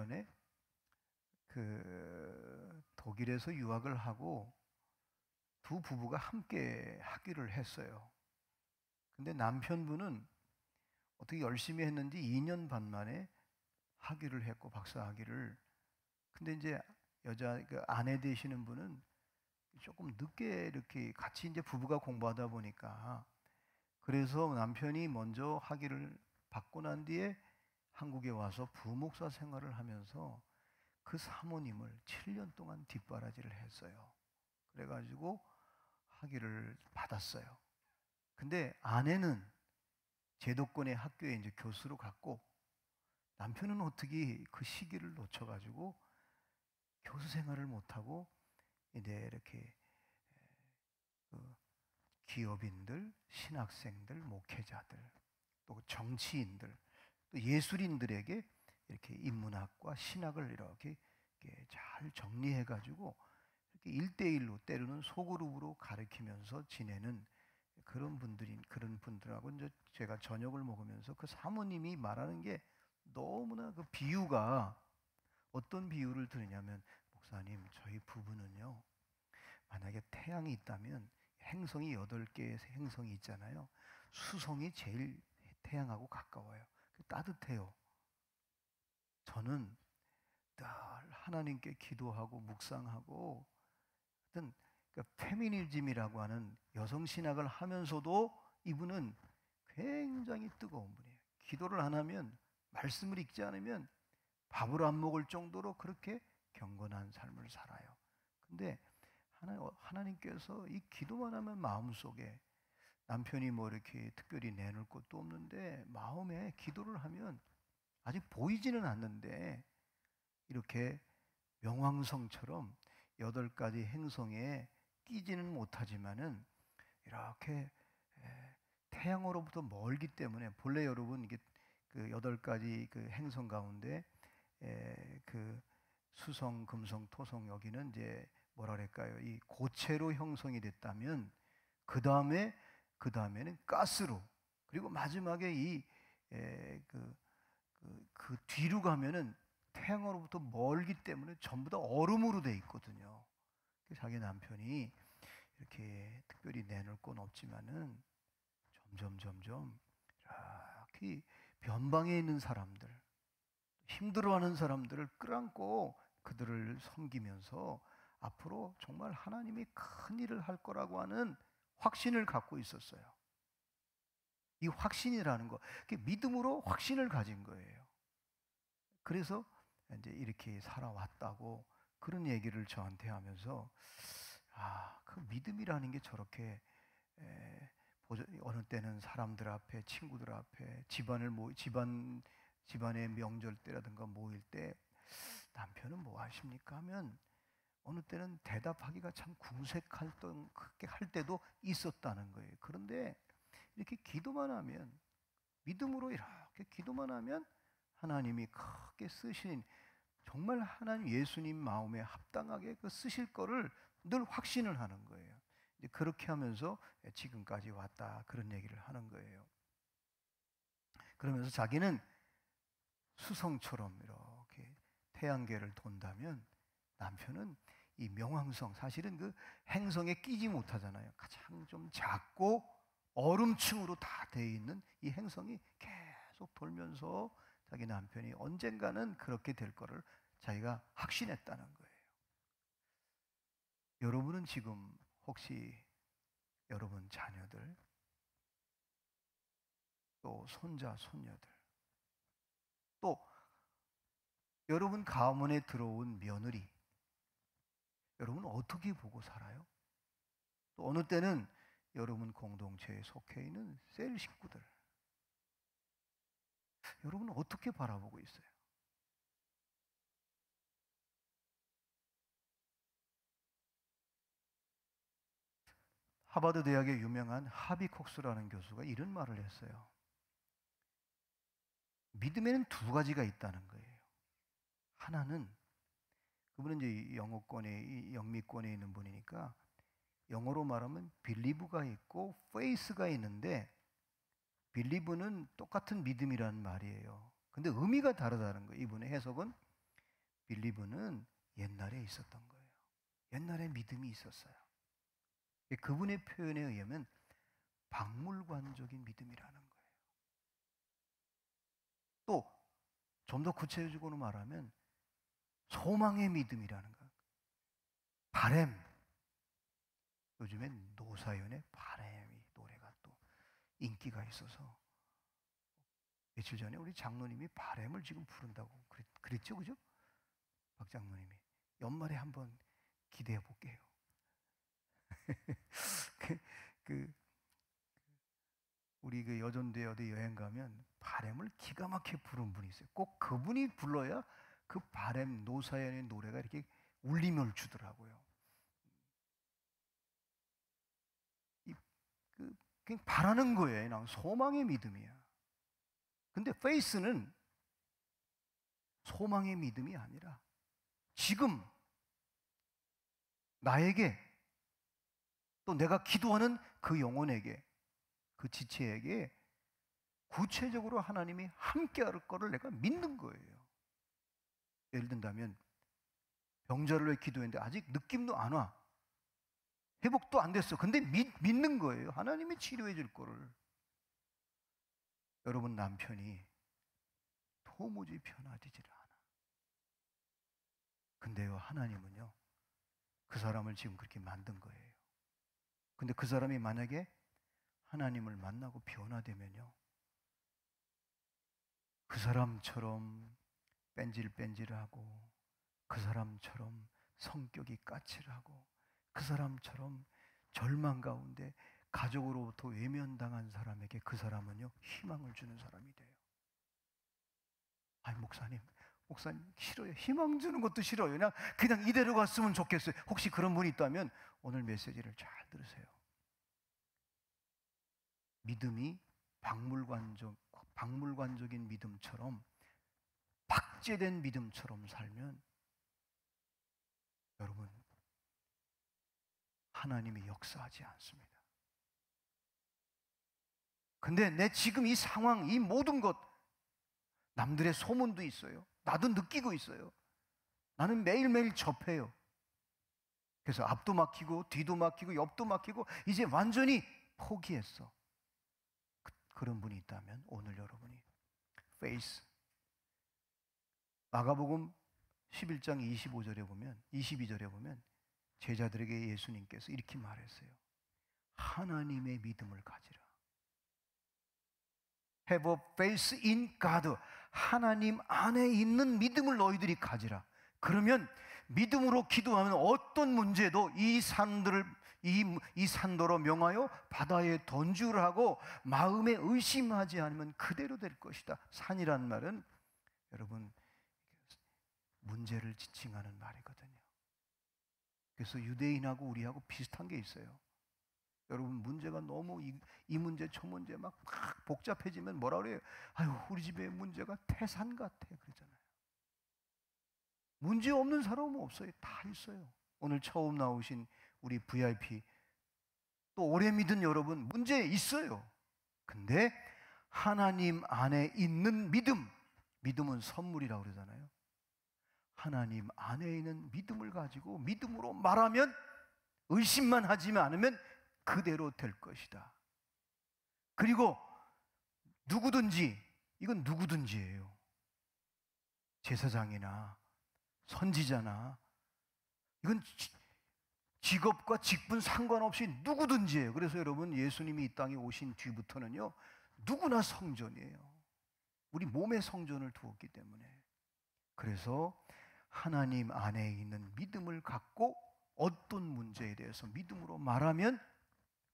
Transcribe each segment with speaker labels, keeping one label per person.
Speaker 1: 전에 독일에서 유학을 하고 두 부부가 함께 학위를 했어요. 근데 남편분은 어떻게 열심히 했는지 2년 반 만에 학위를 했고, 박사 학위를. 근데 이제 아내 되시는 분은 조금 늦게 이렇게 같이 이제 부부가 공부하다 보니까, 그래서 남편이 먼저 학위를 받고 난 뒤에 한국에 와서 부목사 생활을 하면서 그 사모님을 7년 동안 뒷바라지를 했어요. 그래가지고 학위를 받았어요. 근데 아내는 제도권의 학교에 이제 교수로 갔고, 남편은 어떻게 그 시기를 놓쳐가지고 교수 생활을 못하고 이제 이렇게 그 기업인들, 신학생들, 목회자들, 또 정치인들, 또 예술인들에게 이렇게 인문학과 신학을 이렇게 잘 정리해가지고 이렇게 1대1로 때로는 소그룹으로 가르치면서 지내는 그런 분들하고 이제 제가 저녁을 먹으면서 그 사모님이 말하는 게 너무나 그 비유가, 어떤 비유를 들으냐면, 목사님, 저희 부부는요, 만약에 태양이 있다면 행성이 8개의 행성이 있잖아요. 수성이 제일 태양하고 가까워요. 따뜻해요. 저는 늘 하나님께 기도하고 묵상하고, 어떤 페미니즘이라고 하는 여성 신학을 하면서도 이분은 굉장히 뜨거운 분이에요. 기도를 안 하면, 말씀을 읽지 않으면 밥을 안 먹을 정도로 그렇게 경건한 삶을 살아요. 근데 하나님께서 이 기도만 하면 마음속에, 남편이 뭐 이렇게 특별히 내놓을 것도 없는데 마음에 기도를 하면 아직 보이지는 않는데 이렇게 명왕성처럼 8가지 행성에 끼지는 못하지만은 이렇게 태양으로부터 멀기 때문에, 본래 여러분 이게 그 8가지 그 행성 가운데 그 수성, 금성, 토성, 여기는 이제 뭐라 그럴까요? 이 고체로 형성이 됐다면 그 다음에는 가스로, 그리고 마지막에 그 뒤로 가면은 태양으로부터 멀기 때문에 전부 다 얼음으로 돼 있거든요. 자기 남편이 이렇게 특별히 내놓을 건 없지만은 점점 이렇게 변방에 있는 사람들, 힘들어하는 사람들을 끌안고 그들을 섬기면서 앞으로 정말 하나님이 큰 일을 할 거라고 하는 확신을 갖고 있었어요. 이 확신이라는 거, 믿음으로 확신을 가진 거예요. 그래서 이제 이렇게 살아왔다고 그런 얘기를 저한테 하면서, 그 믿음이라는 게 저렇게 어느 때는 사람들 앞에, 친구들 앞에, 집안의 명절 때라든가 모일 때 남편은 뭐 하십니까 하면 어느 때는 대답하기가 참 그렇게 할 때도 있었다는 거예요. 그런데 이렇게 기도만 하면, 믿음으로 이렇게 기도만 하면 하나님이 크게 쓰신, 정말 하나님 예수님 마음에 합당하게 그 쓰실 거를 늘 확신을 하는 거예요. 이제 그렇게 하면서 지금까지 왔다, 그런 얘기를 하는 거예요. 그러면서 자기는 수성처럼 이렇게 태양계를 돈다면 남편은 이 명왕성, 사실은 그 행성에 끼지 못하잖아요. 가장 좀 작고 얼음층으로 다 되어 있는 이 행성이 계속 돌면서 자기 남편이 언젠가는 그렇게 될 거를 자기가 확신했다는 거예요. 여러분은 지금 혹시 여러분 자녀들, 또 손자, 손녀들, 또 여러분 가문에 들어온 며느리, 여러분 어떻게 보고 살아요? 또 어느 때는 여러분 공동체에 속해 있는 셀 식구들, 여러분은 어떻게 바라보고 있어요? 하버드 대학의 유명한 하비 콕스라는 교수가 이런 말을 했어요. 믿음에는 2가지가 있다는 거예요. 하나는, 그분은 이제 영미권에 있는 분이니까 영어로 말하면 believe가 있고 faith가 있는데, believe는 똑같은 믿음이라는 말이에요. 근데 의미가 다르다는 거예요. 이분의 해석은 빌리브는 옛날에 있었던 거예요. 옛날에 믿음이 있었어요. 그분의 표현에 의하면 박물관적인 믿음이라는 거예요. 또 좀 더 구체적으로 말하면 소망의 믿음이라는 거예요. 바램. 요즘엔 노사연의 바램이 노래가 또 인기가 있어서 며칠 전에 우리 장로님이 바램을 지금 부른다고 그랬죠, 그죠? 박 장로님이. 연말에 한번 기대해 볼게요. 그 우리 그 여전대 어디 여행 가면 바램을 기가 막히게 부른 분이 있어요. 꼭 그분이 불러야 그 바램 노사연의 노래가 이렇게 울림을 주더라고요. 그냥 바라는 거예요. 그냥 소망의 믿음이야. 근데 페이스는 소망의 믿음이 아니라 지금 나에게 또 내가 기도하는 그 영혼에게 그 지체에게 구체적으로 하나님이 함께할 거를 내가 믿는 거예요. 예를 든다면 병자를 위해 기도했는데 아직 느낌도 안 와. 회복도 안 됐어. 근데 믿는 거예요. 하나님이 치료해 줄 거를. 여러분 남편이 도무지 편하지를 않아. 근데요 하나님은요 그 사람을 지금 그렇게 만든 거예요. 근데 그 사람이 만약에 하나님을 만나고 변화되면요 그 사람처럼 뺀질뺀질하고 그 사람처럼 성격이 까칠하고 그 사람처럼 절망 가운데 가족으로부터 외면당한 사람에게 그 사람은요 희망을 주는 사람이 돼요. 아니 목사님 싫어요. 희망 주는 것도 싫어요. 그냥 이대로 갔으면 좋겠어요. 혹시 그런 분이 있다면 오늘 메시지를 잘 들으세요. 믿음이 박물관적인 믿음처럼 박제된 믿음처럼 살면 여러분 하나님이 역사하지 않습니다. 근데 내 지금 이 상황, 이 모든 것 남들의 소문도 있어요. 나도 느끼고 있어요. 나는 매일매일 접해요. 그래서 앞도 막히고 뒤도 막히고 옆도 막히고 이제 완전히 포기했어. 그런 분이 있다면 오늘 여러분이 페이스 마가복음 11장 22절에 보면 제자들에게 예수님께서 이렇게 말했어요. 하나님의 믿음을 가지라. Have a faith in God. 하나님 안에 있는 믿음을 너희들이 가지라. 그러면 믿음으로 기도하면 어떤 문제도 이 산도로 명하여 바다에 던지라고 마음에 의심하지 않으면 그대로 될 것이다. 산이란 말은 여러분 문제를 지칭하는 말이거든요. 그래서 유대인하고 우리하고 비슷한 게 있어요. 여러분 문제가 너무 이 문제 저 문제 막 복잡해지면 뭐라 그래요? 아유 우리 집에 문제가 태산 같아 그러잖아요. 문제 없는 사람은 없어요. 다 있어요. 오늘 처음 나오신 우리 VIP 또 오래 믿은 여러분 문제 있어요. 근데 하나님 안에 있는 믿음은 선물이라고 그러잖아요. 하나님 안에 있는 믿음을 가지고 믿음으로 말하면 의심만 하지 않으면 그대로 될 것이다. 그리고 이건 누구든지예요. 제사장이나 선지자나 이건 직업과 직분 상관없이 누구든지예요. 그래서 여러분 예수님이 이 땅에 오신 뒤부터는요 누구나 성전이에요. 우리 몸의 성전을 두었기 때문에. 그래서 하나님 안에 있는 믿음을 갖고 어떤 문제에 대해서 믿음으로 말하면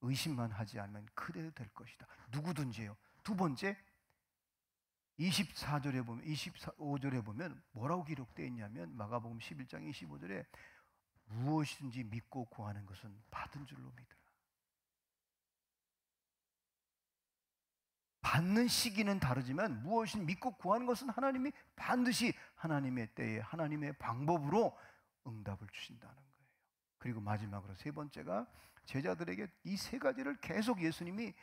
Speaker 1: 의심만 하지 않으면 그대로 될 것이다. 누구든지요. 두 번째 25절에 보면 뭐라고 기록되어 있냐면 마가복음 11장 25절에 무엇이든지 믿고 구하는 것은 받은 줄로 믿으라. 받는 시기는 다르지만 무엇이든 믿고 구하는 것은 하나님이 반드시 하나님의 때에 하나님의 방법으로 응답을 주신다는 거예요. 그리고 마지막으로 세 번째가 제자들에게 이 세 가지를 계속 예수님이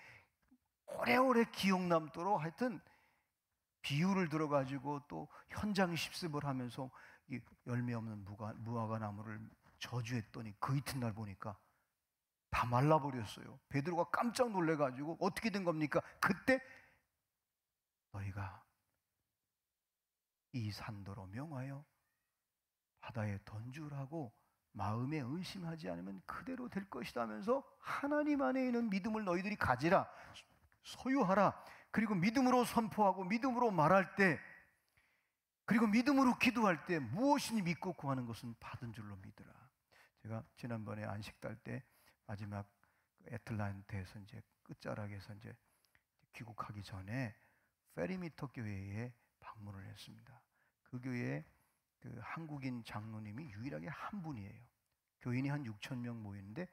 Speaker 1: 오래오래 기억 남도록 하여튼 비유를 들어가지고 또 현장 실습을 하면서 이 열매 없는 무화과 나무를 저주했더니 그 이튿날 보니까 다 말라버렸어요. 베드로가 깜짝 놀래가지고 어떻게 된 겁니까? 그때 너희가 이 산도로 명하여 바다에 던주라고 마음에 의심하지 않으면 그대로 될 것이다 하면서 하나님 안에 있는 믿음을 너희들이 가지라, 소유하라. 그리고 믿음으로 선포하고 믿음으로 말할 때, 그리고 믿음으로 기도할 때 무엇이니 믿고 구하는 것은 받은 줄로 믿으라. 제가 지난번에 안식달 때 마지막 애틀란타에서 이제 끝자락에서 이제 귀국하기 전에 페리미터 교회에 방문을 했습니다. 그 교회에 그 한국인 장로님이 유일하게 한 분이에요. 교인이 한 6천 명 모이는데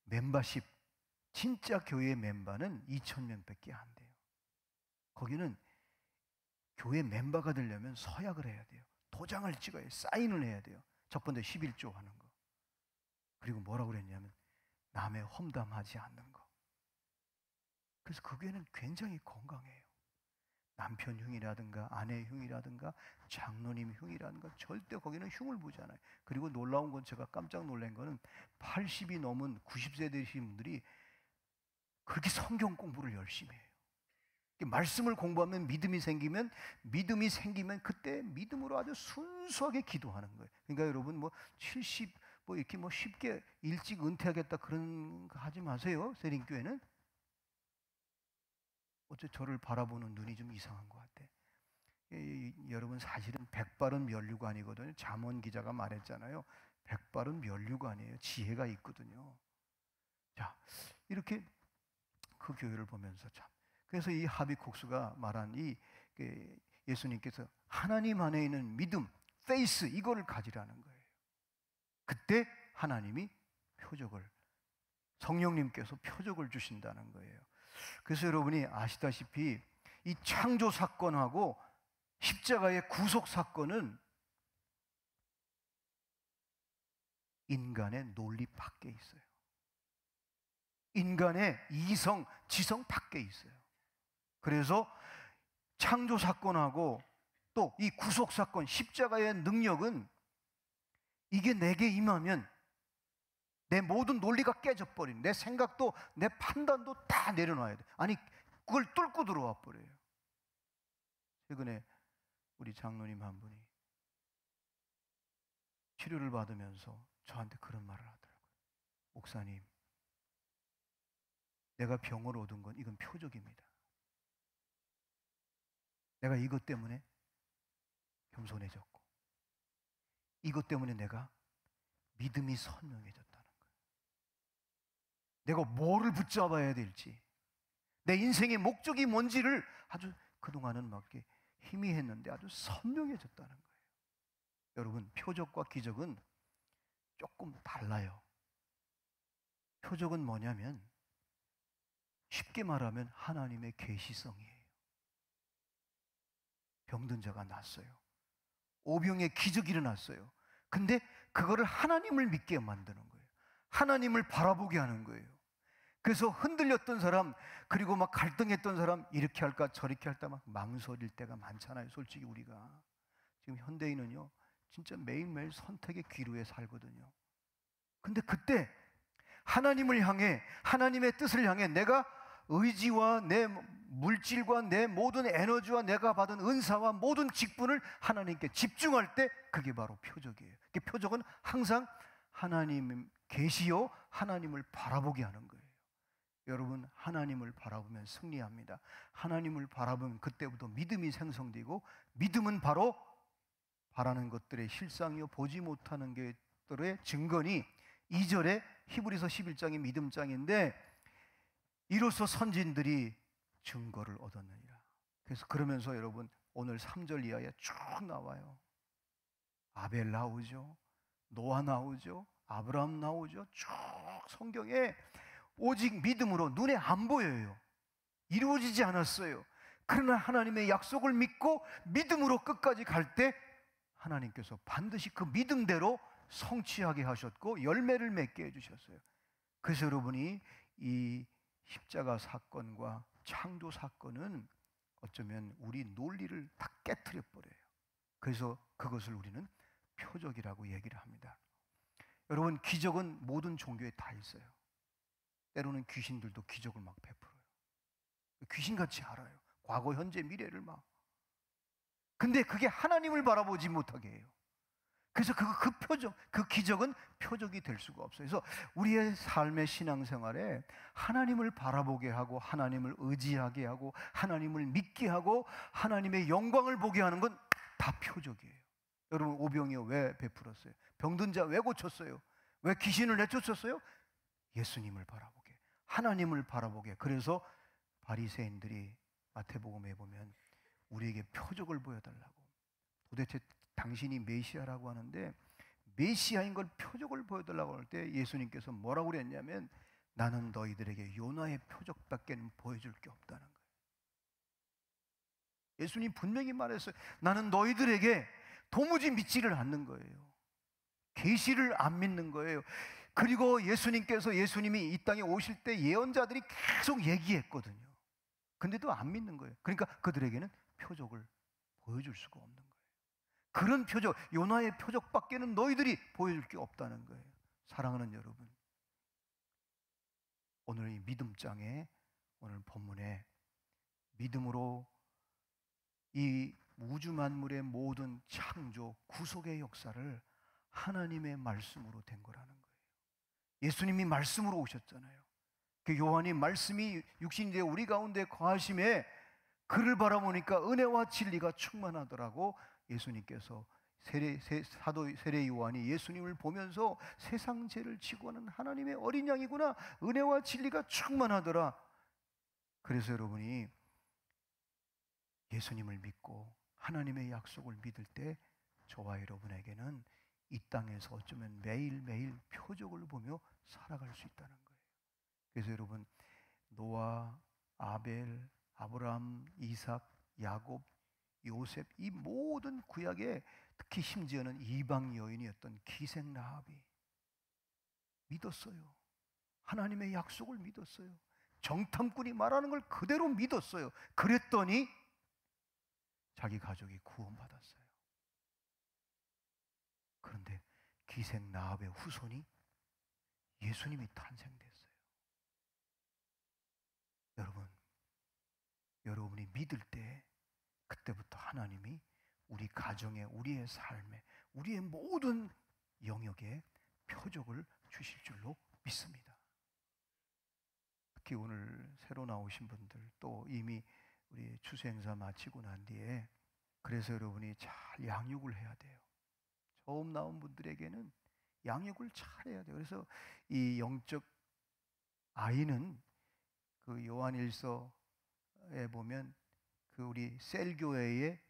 Speaker 1: 멤버십, 진짜 교회 멤버는 2천 명밖에 안 돼요. 거기는 교회 멤버가 되려면 서약을 해야 돼요. 도장을 찍어야, 사인을 해야 돼요. 첫 번째 11조 하는 거. 그리고 뭐라고 그랬냐면 남의 험담하지 않는 거. 그래서 그 교회는 굉장히 건강해요. 남편 흉이라든가 아내 흉이라든가 장로님 흉이라든가 절대 거기는 흉을 보지 않아요. 그리고 놀라운 건, 제가 깜짝 놀란 거는 80이 넘은 90세 되신 분들이 그렇게 성경 공부를 열심히 해요. 말씀을 공부하면 믿음이 생기면 그때 믿음으로 아주 순수하게 기도하는 거예요. 그러니까 여러분 70 이렇게 쉽게 일찍 은퇴하겠다 그런 거 하지 마세요. 세린교회는 어째 저를 바라보는 눈이 좀 이상한 것 같아. 여러분 사실은 백발은 면류가 아니거든요. 잠언 기자가 말했잖아요. 백발은 면류가 아니에요. 지혜가 있거든요. 자, 이렇게 그 교회를 보면서 참, 그래서 이 하비쿡스가 말한 이 예수님께서 하나님 안에 있는 믿음, 페이스, 이거를 가지라는 거예요. 그때 하나님이 성령님께서 표적을 주신다는 거예요. 그래서 여러분이 아시다시피 이 창조 사건하고 십자가의 구속 사건은 인간의 논리 밖에 있어요. 인간의 이성, 지성 밖에 있어요. 그래서 창조 사건하고 또 이 구속 사건, 십자가의 능력은 이게 내게 임하면 내 모든 논리가 깨져버린, 내 생각도 내 판단도 다 내려놔야 돼. 아니, 그걸 뚫고 들어와 버려요. 최근에 우리 장로님 한 분이 치료를 받으면서 저한테 그런 말을 하더라고요. 목사님, 내가 병을 얻은 건 이건 표적입니다. 내가 이것 때문에 겸손해졌고, 이것 때문에 내가 믿음이 선명해졌다는 거예요. 내가 뭐를 붙잡아야 될지, 내 인생의 목적이 뭔지를 아주 그동안은 막 이렇게 희미했는데 아주 선명해졌다는 거예요. 여러분, 표적과 기적은 조금 달라요. 표적은 뭐냐면 쉽게 말하면 하나님의 계시성이에요. 병든 자가 낫어요. 오병의 기적이 일어났어요. 근데 그거를 하나님을 믿게 만드는 거예요. 하나님을 바라보게 하는 거예요. 그래서 흔들렸던 사람, 그리고 막 갈등했던 사람, 이렇게 할까 저렇게 할까 막 망설일 때가 많잖아요. 솔직히 우리가 지금 현대인은요 진짜 매일매일 선택의 기로에 살거든요. 근데 그때 하나님을 향해, 하나님의 뜻을 향해 내가 의지와 내 물질과 내 모든 에너지와 내가 받은 은사와 모든 직분을 하나님께 집중할 때 그게 바로 표적이에요. 그 표적은 항상 하나님 계시요 하나님을 바라보게 하는 거예요. 여러분, 하나님을 바라보면 승리합니다. 하나님을 바라보면 그때부터 믿음이 생성되고, 믿음은 바로 바라는 것들의 실상이요 보지 못하는 것들의 증거니, 2절에 히브리서 11장이 믿음장인데 이로써 선진들이 증거를 얻었느니라. 그래서 그러면서 여러분 오늘 3절 이하에 쭉 나와요. 아벨 나오죠, 노아 나오죠, 아브라함 나오죠. 쭉 성경에 오직 믿음으로, 눈에 안 보여요. 이루어지지 않았어요. 그러나 하나님의 약속을 믿고 믿음으로 끝까지 갈 때 하나님께서 반드시 그 믿음대로 성취하게 하셨고 열매를 맺게 해주셨어요. 그래서 여러분이 이 십자가 사건과 창조 사건은 어쩌면 우리 논리를 다 깨트려 버려요. 그래서 그것을 우리는 표적이라고 얘기를 합니다. 여러분, 기적은 모든 종교에 다 있어요. 때로는 귀신들도 기적을 막 베풀어요. 귀신같이 알아요. 과거, 현재, 미래를 막. 근데 그게 하나님을 바라보지 못하게 해요. 그래서 그 표적, 그 기적은 표적이 될 수가 없어요. 그래서 우리의 삶의 신앙생활에 하나님을 바라보게 하고, 하나님을 의지하게 하고, 하나님을 믿게 하고, 하나님의 영광을 보게 하는 건 다 표적이에요. 여러분, 오병이어 왜 베풀었어요? 병든 자 왜 고쳤어요? 왜 귀신을 내쫓았어요? 예수님을 바라보게, 하나님을 바라보게. 그래서 바리새인들이 마태복음에 보면 우리에게 표적을 보여달라고, 도대체 당신이 메시아라고 하는데 메시아인 걸 표적을 보여달라고 할 때 예수님께서 뭐라고 그랬냐면, 나는 너희들에게 요나의 표적밖에는 보여줄 게 없다는 거예요. 예수님 분명히 말했어요. 나는 너희들에게 도무지 믿지를 않는 거예요. 계시를 안 믿는 거예요. 그리고 예수님이 이 땅에 오실 때 예언자들이 계속 얘기했거든요. 근데도 안 믿는 거예요. 그러니까 그들에게는 표적을 보여줄 수가 없는 거예요. 그런 표적, 요나의 표적밖에는 너희들이 보여줄 게 없다는 거예요. 사랑하는 여러분, 오늘 이 믿음장에, 오늘 본문에 믿음으로 이 우주 만물의 모든 창조, 구속의 역사를 하나님의 말씀으로 된 거라는 거예요. 예수님이 말씀으로 오셨잖아요. 그 요한이 말씀이 육신이 되어 우리 가운데 거하심에 그를 바라보니까 은혜와 진리가 충만하더라고. 예수님께서 사도 세례 요한이 예수님을 보면서 세상 죄를 지고 하는 하나님의 어린 양이구나, 은혜와 진리가 충만하더라. 그래서 여러분이 예수님을 믿고 하나님의 약속을 믿을 때 저와 여러분에게는 이 땅에서 어쩌면 매일매일 표적을 보며 살아갈 수 있다는 거예요. 그래서 여러분, 노아, 아벨, 아브라함, 이삭, 야곱, 요셉, 이 모든 구약에 특히 심지어는 이방 여인이었던 기생 라합이 믿었어요. 하나님의 약속을 믿었어요. 정탐꾼이 말하는 걸 그대로 믿었어요. 그랬더니 자기 가족이 구원받았어요. 그런데 기생 라합의 후손이 예수님이 탄생됐어요. 여러분이 믿을 때 그때부터 하나님이 우리 가정에, 우리의 삶에, 우리의 모든 영역에 표적을 주실 줄로 믿습니다. 특히 오늘 새로 나오신 분들, 또 이미 우리 추수 행사 마치고 난 뒤에, 그래서 여러분이 잘 양육을 해야 돼요. 처음 나온 분들에게는 양육을 잘 해야 돼요. 그래서 이 영적 아이는 그 요한일서에 보면 그 우리 셀교회의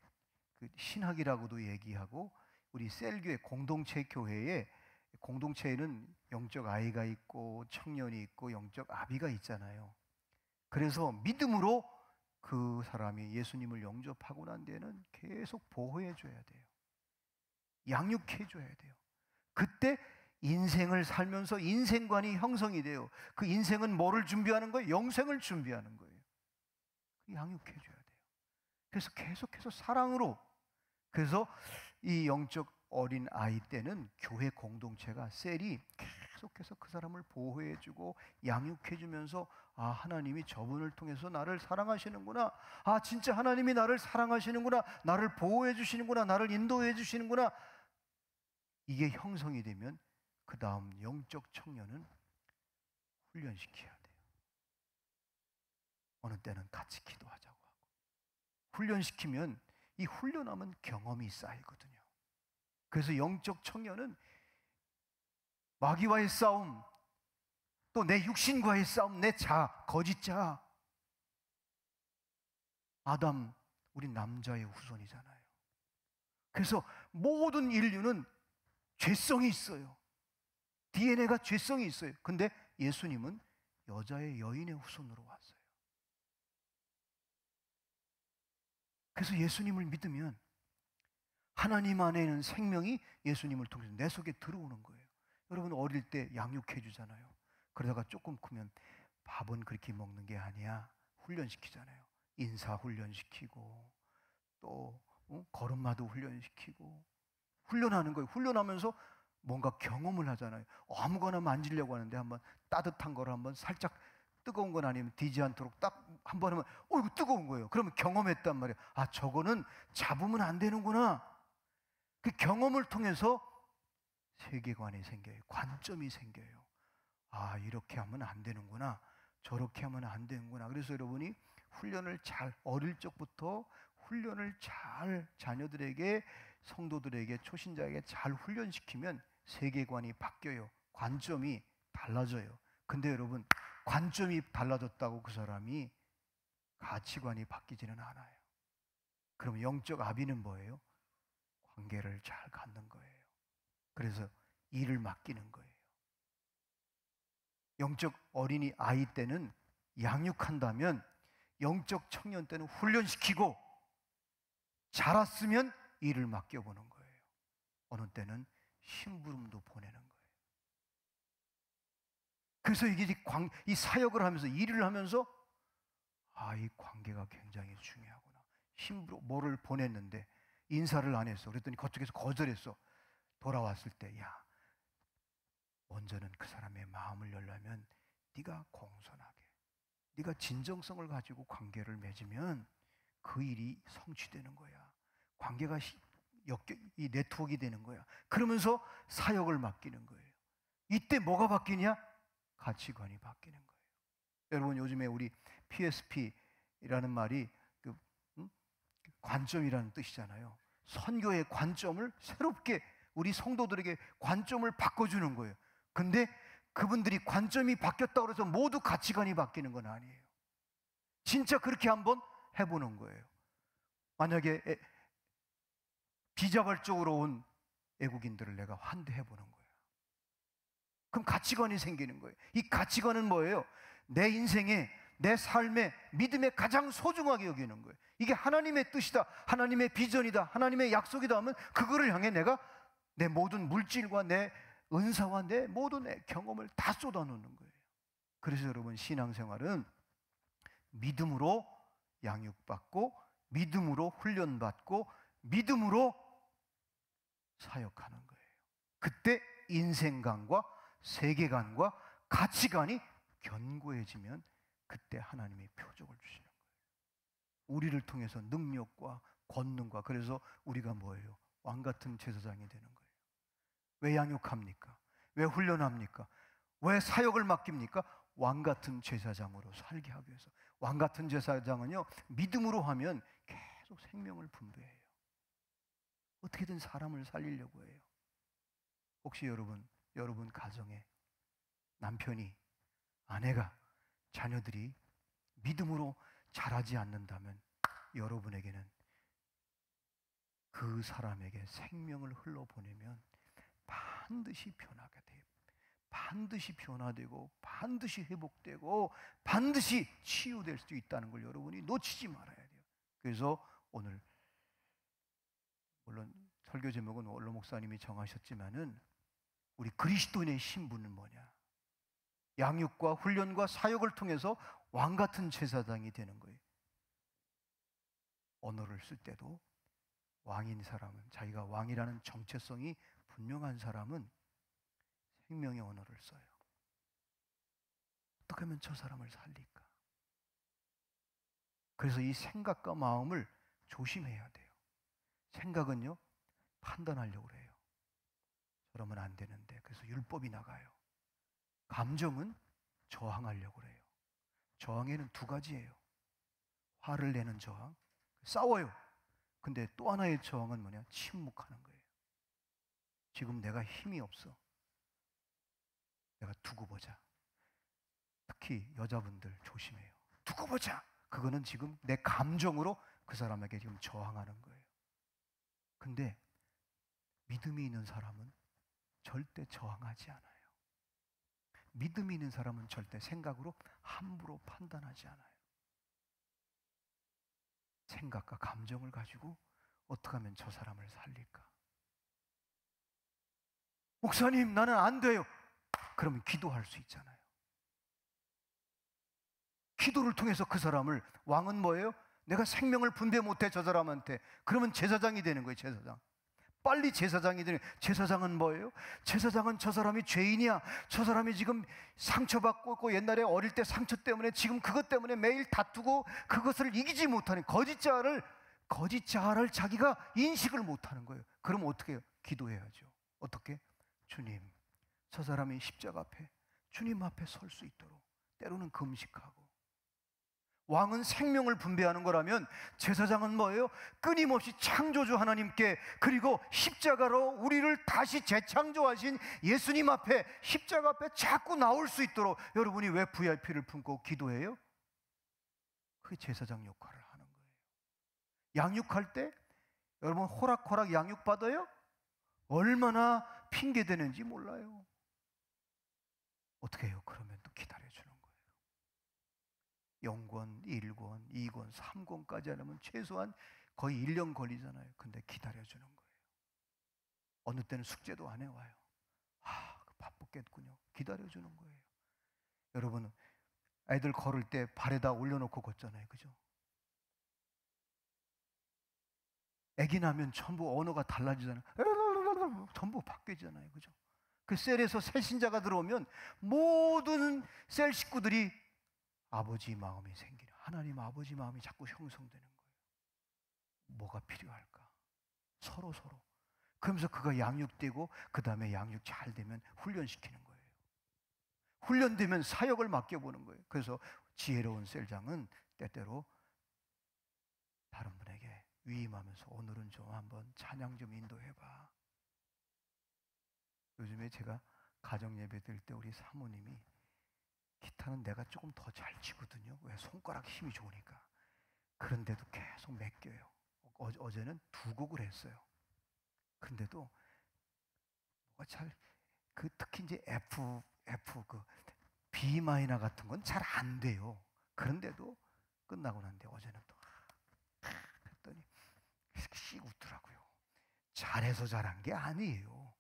Speaker 1: 그 신학이라고도 얘기하고, 우리 셀교회 공동체 교회에, 공동체에는 영적 아이가 있고 청년이 있고 영적 아비가 있잖아요. 그래서 믿음으로 그 사람이 예수님을 영접하고 난 뒤에는 계속 보호해 줘야 돼요. 양육해 줘야 돼요. 그때 인생을 살면서 인생관이 형성이 돼요. 그 인생은 뭐를 준비하는 거예요? 영생을 준비하는 거예요. 양육해 줘야 돼요. 그래서 계속해서 사랑으로, 그래서 이 영적 어린 아이 때는 교회 공동체가, 셀이 계속해서 그 사람을 보호해 주고 양육해 주면서, 아, 하나님이 저분을 통해서 나를 사랑하시는구나, 아, 진짜 하나님이 나를 사랑하시는구나, 나를 보호해 주시는구나, 나를 인도해 주시는구나, 이게 형성이 되면 그 다음 영적 청년은 훈련시켜야 돼요. 어느 때는 같이 기도하자고 하고, 훈련시키면 이 훈련하면 경험이 쌓이거든요. 그래서 영적 청년은 마귀와의 싸움, 또 내 육신과의 싸움, 내 거짓 자, 아담, 우리 남자의 후손이잖아요. 그래서 모든 인류는 죄성이 있어요. DNA가 죄성이 있어요. 근데 예수님은 여자의 여인의 후손으로 왔어요. 그래서 예수님을 믿으면 하나님 안에 있는 생명이 예수님을 통해서 내 속에 들어오는 거예요. 여러분, 어릴 때 양육해 주잖아요. 그러다가 조금 크면 밥은 그렇게 먹는 게 아니야, 훈련시키잖아요. 인사 훈련시키고, 또 걸음마도 훈련시키고, 훈련하는 거예요. 훈련하면서 뭔가 경험을 하잖아요. 아무거나 만지려고 하는데 한번 따뜻한 거를 한번 살짝, 뜨거운 건 아니면 디지 않도록 딱 한 번 하면 이거 뜨거운 거예요. 그러면 경험했단 말이에요. 아, 저거는 잡으면 안 되는구나. 그 경험을 통해서 세계관이 생겨요. 관점이 생겨요. 아, 이렇게 하면 안 되는구나. 저렇게 하면 안 되는구나. 그래서 여러분이 훈련을 잘, 어릴 적부터 훈련을 잘 자녀들에게, 성도들에게, 초신자에게 잘 훈련시키면 세계관이 바뀌어요. 관점이 달라져요. 근데 여러분, 관점이 달라졌다고 그 사람이 가치관이 바뀌지는 않아요. 그럼 영적 아비는 뭐예요? 관계를 잘 갖는 거예요. 그래서 일을 맡기는 거예요. 영적 어린이 아이 때는 양육한다면, 영적 청년 때는 훈련시키고, 자랐으면 일을 맡겨보는 거예요. 어느 때는 심부름도 보내는 거예요. 그래서 이게 이 사역을 하면서, 일을 하면서, 아, 이 관계가 굉장히 중요하구나. 심부름, 뭐를 보냈는데 인사를 안 했어. 그랬더니 그쪽에서 거절했어. 돌아왔을 때, 야, 먼저는 그 사람의 마음을 열려면 네가 공손하게, 네가 진정성을 가지고 관계를 맺으면 그 일이 성취되는 거야. 관계가 이 네트워크가 되는 거야. 그러면서 사역을 맡기는 거예요. 이때 뭐가 바뀌냐? 가치관이 바뀌는 거예요. 여러분, 요즘에 우리 PSP라는 말이 관점이라는 뜻이잖아요. 선교의 관점을 새롭게, 우리 성도들에게 관점을 바꿔주는 거예요. 근데 그분들이 관점이 바뀌었다고 해서 모두 가치관이 바뀌는 건 아니에요. 진짜 그렇게 한번 해보는 거예요. 만약에 비자발적으로 온 애국인들을 내가 환대해보는 거예요. 그럼 가치관이 생기는 거예요. 이 가치관은 뭐예요? 내 인생에, 내 삶에, 믿음에 가장 소중하게 여기는 거예요. 이게 하나님의 뜻이다, 하나님의 비전이다, 하나님의 약속이다 하면 그거를 향해 내가 내 모든 물질과 내 은사와 내 모든 내 경험을 다 쏟아놓는 거예요. 그래서 여러분, 신앙생활은 믿음으로 양육받고, 믿음으로 훈련받고, 믿음으로 사역하는 거예요. 그때 인생관과 세계관과 가치관이 견고해지면 그때 하나님이 표적을 주시는 거예요. 우리를 통해서 능력과 권능과, 그래서 우리가 뭐예요? 왕같은 제사장이 되는 거예요. 왜 양육합니까? 왜 훈련합니까? 왜 사역을 맡깁니까? 왕같은 제사장으로 살게 하기 위해서. 왕같은 제사장은요, 믿음으로 하면 계속 생명을 분배해요. 어떻게든 사람을 살리려고 해요. 혹시 여러분 가정에 남편이, 아내가, 자녀들이 믿음으로 자라지 않는다면 여러분에게는 그 사람에게 생명을 흘러보내면 반드시 변하게 돼요. 반드시 변화되고, 반드시 회복되고, 반드시 치유될 수 있다는 걸 여러분이 놓치지 말아야 돼요. 그래서 오늘, 물론 설교 제목은 원로 목사님이 정하셨지만은, 우리 그리스도인의 신분은 뭐냐? 양육과 훈련과 사역을 통해서 왕같은 제사장이 되는 거예요. 언어를 쓸 때도 왕인 사람은, 자기가 왕이라는 정체성이 분명한 사람은 생명의 언어를 써요. 어떻게 하면 저 사람을 살릴까? 그래서 이 생각과 마음을 조심해야 돼요. 생각은요, 판단하려고 해요. 저러면 안 되는데, 그래서 율법이 나가요. 감정은 저항하려고 해요. 저항에는 두 가지예요. 화를 내는 저항, 싸워요. 근데 또 하나의 저항은 뭐냐? 침묵하는 거예요. 지금 내가 힘이 없어. 내가 두고 보자. 특히 여자분들 조심해요. 두고 보자. 그거는 지금 내 감정으로 그 사람에게 지금 저항하는 거예요. 근데 믿음이 있는 사람은 절대 저항하지 않아요. 믿음이 있는 사람은 절대 생각으로 함부로 판단하지 않아요. 생각과 감정을 가지고 어떻게 하면 저 사람을 살릴까? 목사님, 나는 안 돼요. 그러면 기도할 수 있잖아요. 기도를 통해서 그 사람을, 왕은 뭐예요? 내가 생명을 분배 못해 저 사람한테. 그러면 제사장이 되는 거예요. 제사장. 빨리 제사장이 되는. 제사장은 뭐예요? 제사장은 저 사람이 죄인이야, 저 사람이 지금 상처받고 있고 옛날에 어릴 때 상처 때문에 지금 그것 때문에 매일 다투고 그것을 이기지 못하는 거짓자를 자기가 인식을 못하는 거예요. 그럼 어떻게 해요? 기도해야죠. 어떻게? 주님, 저 사람이 십자가 앞에, 주님 앞에 설 수 있도록, 때로는 금식하고. 왕은 생명을 분배하는 거라면 제사장은 뭐예요? 끊임없이 창조주 하나님께, 그리고 십자가로 우리를 다시 재창조하신 예수님 앞에, 십자가 앞에 자꾸 나올 수 있도록. 여러분이 왜 VIP를 품고 기도해요? 그게 제사장 역할을 하는 거예요. 양육할 때 여러분 호락호락 양육받아요? 얼마나 핑계대는지 몰라요. 어떻게 해요? 그러면 또 기다려주는 거예요. 0권, 1권, 2권, 3권까지 하려면 최소한 거의 1년 걸리잖아요. 근데 기다려주는 거예요. 어느 때는 숙제도 안 해와요. 바쁘겠군요. 기다려주는 거예요. 여러분, 애들 걸을 때 발에다 올려놓고 걷잖아요. 그죠? 애기 나면 전부 언어가 달라지잖아요. 전부 바뀌잖아요. 그죠? 그 셀에서 새 신자가 들어오면 모든 셀 식구들이 아버지 마음이 생기는, 하나님 아버지 마음이 자꾸 형성되는 거예요. 뭐가 필요할까? 서로. 그러면서 그가 양육되고, 그 다음에 양육 잘 되면 훈련시키는 거예요. 훈련되면 사역을 맡겨보는 거예요. 그래서 지혜로운 셀장은 때때로 다른 분에게 위임하면서, 오늘은 좀 한번 찬양 좀 인도해봐. 요즘에 제가 가정예배 드릴 때 우리 사모님이, 기타는 내가 조금 더 잘 치거든요. 왜? 손가락 힘이 좋으니까. 그런데도 계속 맡겨요. 어제는 2곡을 했어요. 그런데도 뭐가 특히 이제 F B 마이너 같은 건 잘 안 돼요. 그런데도 끝나고 난데 어제는 또 했더니 씩 웃더라고요. 잘해서 잘한 게 아니에요.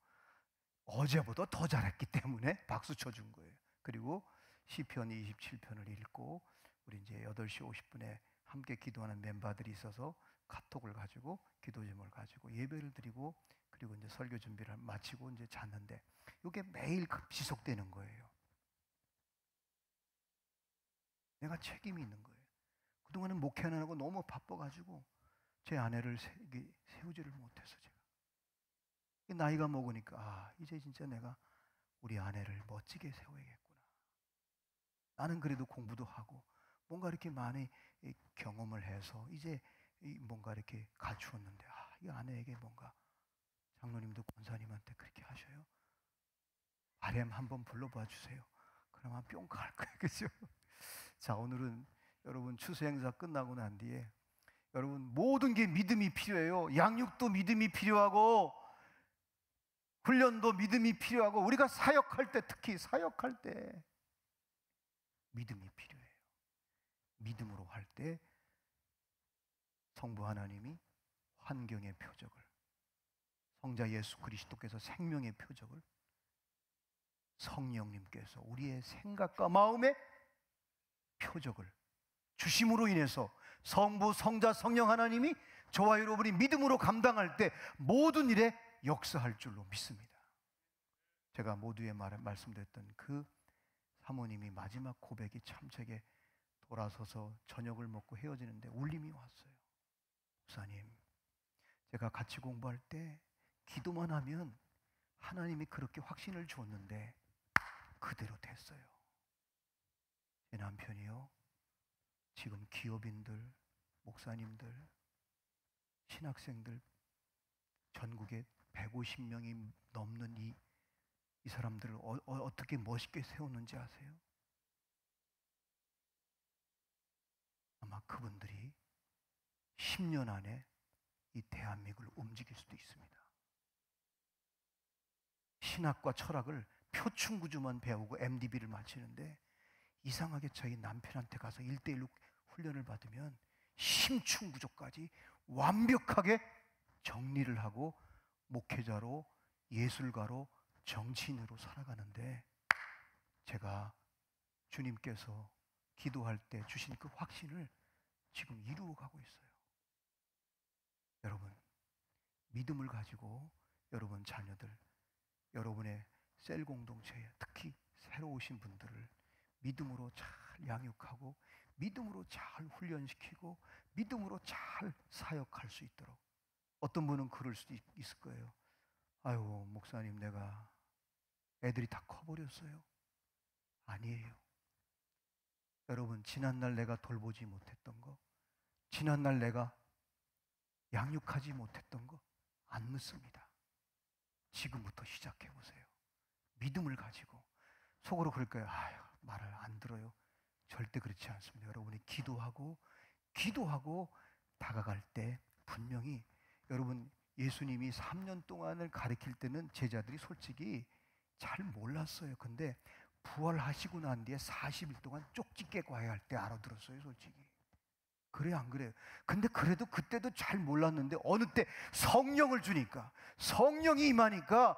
Speaker 1: 어제보다 더 잘했기 때문에 박수 쳐준 거예요. 그리고 시편 27편을 읽고, 우리 이제 8시 50분에 함께 기도하는 멤버들이 있어서 카톡을 가지고, 기도 제목을 가지고 예배를 드리고, 그리고 이제 설교 준비를 마치고 이제 잤는데, 이게 매일 지속되는 거예요. 내가 책임이 있는 거예요. 그동안은 목회하느라고 너무 바빠가지고 제 아내를 세우지를 못해서, 제가 나이가 먹으니까 이제 진짜 내가 우리 아내를 멋지게 세워야겠구나. 나는 그래도 공부도 하고 뭔가 이렇게 많이 경험을 해서 이제 뭔가 이렇게 갖추었는데, 이 아내에게 뭔가, 장로님도 권사님한테 그렇게 하셔요. 바램 한번 불러봐 주세요. 그러면 뿅 갈 거예요. 그죠? 자, 오늘은 여러분 추수 행사 끝나고 난 뒤에 여러분 모든 게 믿음이 필요해요. 양육도 믿음이 필요하고, 훈련도 믿음이 필요하고, 우리가 사역할 때, 특히 사역할 때 믿음이 필요해요. 믿음으로 할 때 성부 하나님이 환경의 표적을, 성자 예수 그리스도께서 생명의 표적을, 성령님께서 우리의 생각과 마음의 표적을 주심으로 인해서 성부, 성자, 성령 하나님이 저와 여러분이 믿음으로 감당할 때 모든 일에 역사할 줄로 믿습니다. 제가 모두에 말씀드렸던 그 사모님이 마지막 고백이 참 제게 돌아서서 저녁을 먹고 헤어지는데 울림이 왔어요. 목사님, 제가 같이 공부할 때 기도만 하면 하나님이 그렇게 확신을 주었는데 그대로 됐어요. 제 남편이요, 지금 기업인들, 목사님들, 신학생들 전국에 150명이 넘는 이 사람들을 어떻게 멋있게 세우는지 아세요? 아마 그분들이 10년 안에 이 대한민국을 움직일 수도 있습니다. 신학과 철학을 표충구조만 배우고 MDB를 마치는데, 이상하게 저희 남편한테 가서 1:1로 훈련을 받으면 심층구조까지 완벽하게 정리를 하고 목회자로, 예술가로, 정치인으로 살아가는데, 제가 주님께서 기도할 때 주신 그 확신을 지금 이루어 가고 있어요. 여러분, 믿음을 가지고 여러분 자녀들, 여러분의 셀 공동체에 특히 새로 오신 분들을 믿음으로 잘 양육하고 믿음으로 잘 훈련시키고 믿음으로 잘 사역할 수 있도록. 어떤 분은 그럴 수도 있을 거예요. 아유, 목사님, 내가 애들이 다 커버렸어요. 아니에요. 여러분, 지난날 내가 돌보지 못했던 거, 지난날 내가 양육하지 못했던 거 안 묻습니다. 지금부터 시작해 보세요. 믿음을 가지고. 속으로 그럴 거예요. 아유, 말을 안 들어요. 절대 그렇지 않습니다. 여러분이 기도하고 다가갈 때 분명히, 여러분, 예수님이 3년 동안을 가르칠 때는 제자들이 솔직히 잘 몰랐어요. 근데 부활하시고 난 뒤에 40일 동안 쪽지 깨고 해야 할 때 알아들었어요, 솔직히. 그래요, 안 그래요? 근데 그래도 그때도 잘 몰랐는데 어느 때 성령을 주니까, 성령이 임하니까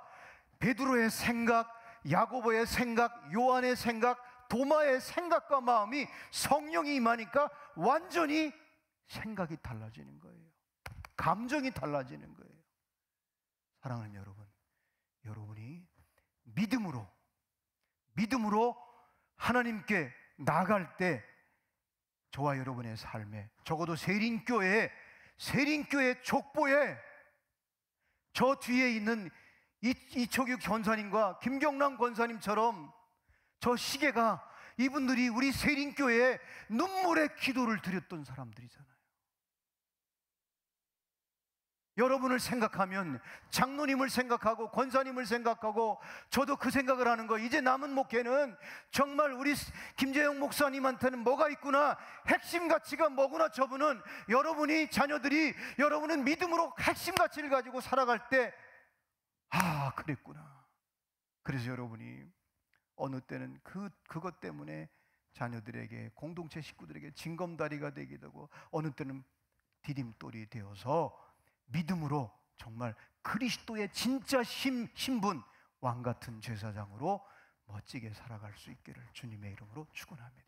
Speaker 1: 베드로의 생각, 야고보의 생각, 요한의 생각, 도마의 생각과 마음이, 성령이 임하니까 완전히 생각이 달라지는 거예요. 감정이 달라지는 거예요. 사랑하는 여러분, 여러분이 믿음으로 하나님께 나아갈 때 저와 여러분의 삶에, 적어도 세린교회 족보에 저 뒤에 있는 이초규 권사님과 김경남 권사님처럼 저 시계가, 이분들이 우리 세린교회에 눈물의 기도를 드렸던 사람들이잖아요. 여러분을 생각하면, 장로님을 생각하고 권사님을 생각하고, 저도 그 생각을 하는 거예요. 이제 남은 목회는 정말 우리 김재영 목사님한테는 뭐가 있구나, 핵심 가치가 뭐구나. 저분은, 여러분이, 자녀들이, 여러분은 믿음으로 핵심 가치를 가지고 살아갈 때, 아, 그랬구나. 그래서 여러분이 어느 때는 그것 때문에 자녀들에게, 공동체 식구들에게 징검다리가 되기도 하고, 어느 때는 디딤돌이 되어서 믿음으로 정말 그리스도의 진짜 신분, 왕같은 제사장으로 멋지게 살아갈 수 있기를 주님의 이름으로 축원합니다.